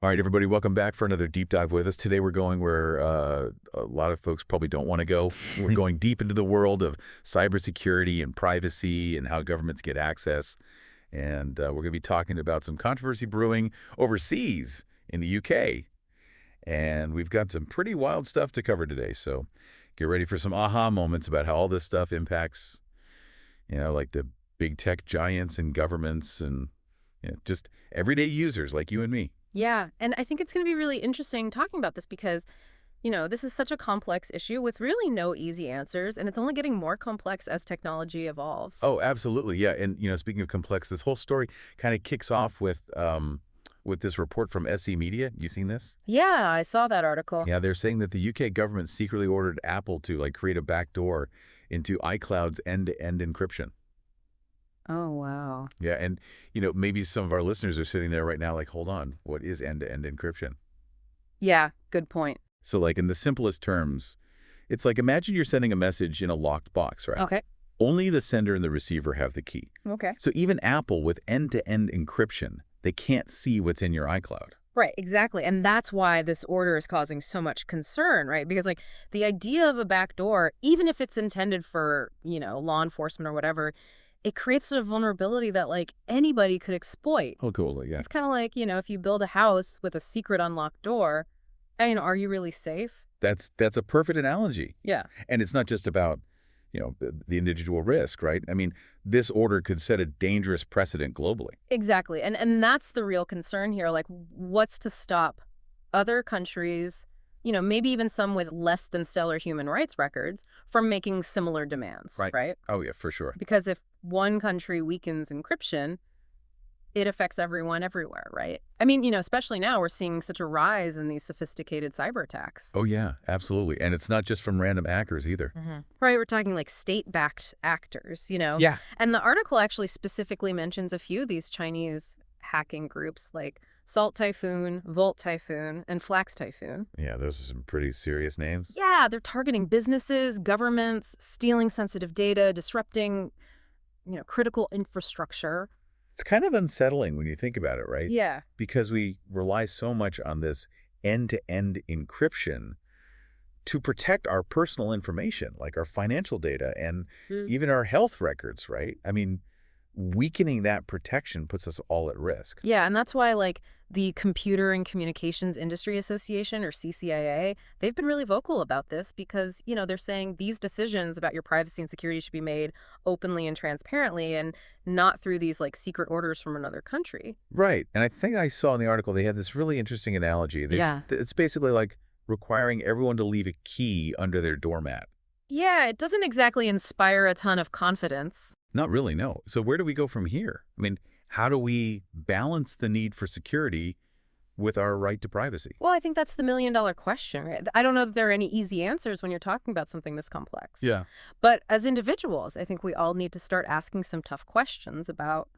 All right, everybody, welcome back for another deep dive with us. Today we're going where a lot of folks probably don't want to go. We're going deep into the world of cybersecurity and privacy and how governments get access. And we're going to be talking about some controversy brewing overseas in the UK. And we've got some pretty wild stuff to cover today. So get ready for some aha moments about how all this stuff impacts, like the big tech giants and governments and just everyday users like you and me. Yeah, and I think it's going to be really interesting talking about this because, this is such a complex issue with really no easy answers, and it's only getting more complex as technology evolves. Oh, absolutely. Yeah. And, speaking of complex, this whole story kind of kicks off with this report from SE Media. You seen this? Yeah, I saw that article. Yeah, they're saying that the UK government secretly ordered Apple to create a backdoor into iCloud's end-to-end encryption. Oh, wow. Yeah, and maybe some of our listeners are sitting there right now like, hold on, what is end-to-end encryption? Yeah, good point. So in the simplest terms, it's like imagine you're sending a message in a locked box, right? Okay. Only the sender and the receiver have the key. Okay. So even Apple with end-to-end encryption, they can't see what's in your iCloud. Right, exactly. And that's why this order is causing so much concern, right? Because the idea of a backdoor, even if it's intended for, law enforcement or whatever, it creates a vulnerability that anybody could exploit. Oh, cool. Yeah. It's kind of like, if you build a house with a secret unlocked door, are you really safe? That's a perfect analogy. Yeah. And it's not just about, the individual risk, right? I mean, this order could set a dangerous precedent globally. Exactly. And that's the real concern here. What's to stop other countries, maybe even some with less than stellar human rights records, from making similar demands, right? Oh, yeah, for sure. Because if one country weakens encryption, it affects everyone everywhere, right? I mean, especially now we're seeing such a rise in these sophisticated cyber attacks. Oh, yeah, absolutely. And it's not just from random hackers either. Right, we're talking state-backed actors, Yeah. And the article actually specifically mentions a few of these Chinese hacking groups like Salt Typhoon, Volt Typhoon, and Flax Typhoon. Yeah, those are some pretty serious names. Yeah, they're targeting businesses, governments, stealing sensitive data, disrupting, critical infrastructure. It's kind of unsettling when you think about it, right? Yeah. Because we rely so much on this end-to-end encryption to protect our personal information, like our financial data and even our health records, right? I mean, weakening that protection puts us all at risk. Yeah, and that's why the Computer and Communications Industry Association, or CCIA, they've been really vocal about this because, they're saying these decisions about your privacy and security should be made openly and transparently and not through these secret orders from another country. Right. And I think I saw in the article they had this really interesting analogy. Yeah. It's basically like requiring everyone to leave a key under their doormat. Yeah, it doesn't exactly inspire a ton of confidence. Not really, no. So where do we go from here? I mean, how do we balance the need for security with our right to privacy? Well, I think that's the million-dollar question, right? I don't know that there are any easy answers when you're talking about something this complex. Yeah. But as individuals, I think we all need to start asking some tough questions about,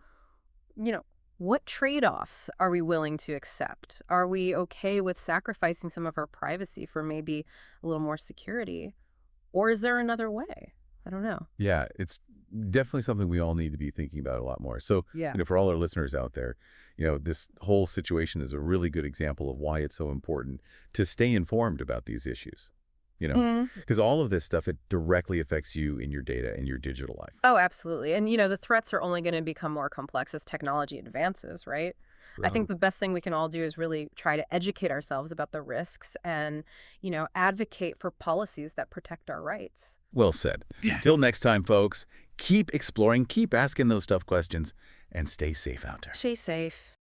what trade-offs are we willing to accept? Are we okay with sacrificing some of our privacy for maybe a little more security? Or is there another way? I don't know. Yeah, it's definitely something we all need to be thinking about a lot more. So, Yeah. for all our listeners out there, this whole situation is a really good example of why it's so important to stay informed about these issues, because all of this stuff, it directly affects you in your data and your digital life. Oh, absolutely. And, the threats are only going to become more complex as technology advances, right? I think the best thing we can all do is really try to educate ourselves about the risks and, advocate for policies that protect our rights. Well said. Yeah. Till next time, folks, keep exploring, keep asking those tough questions, and stay safe out there. Stay safe.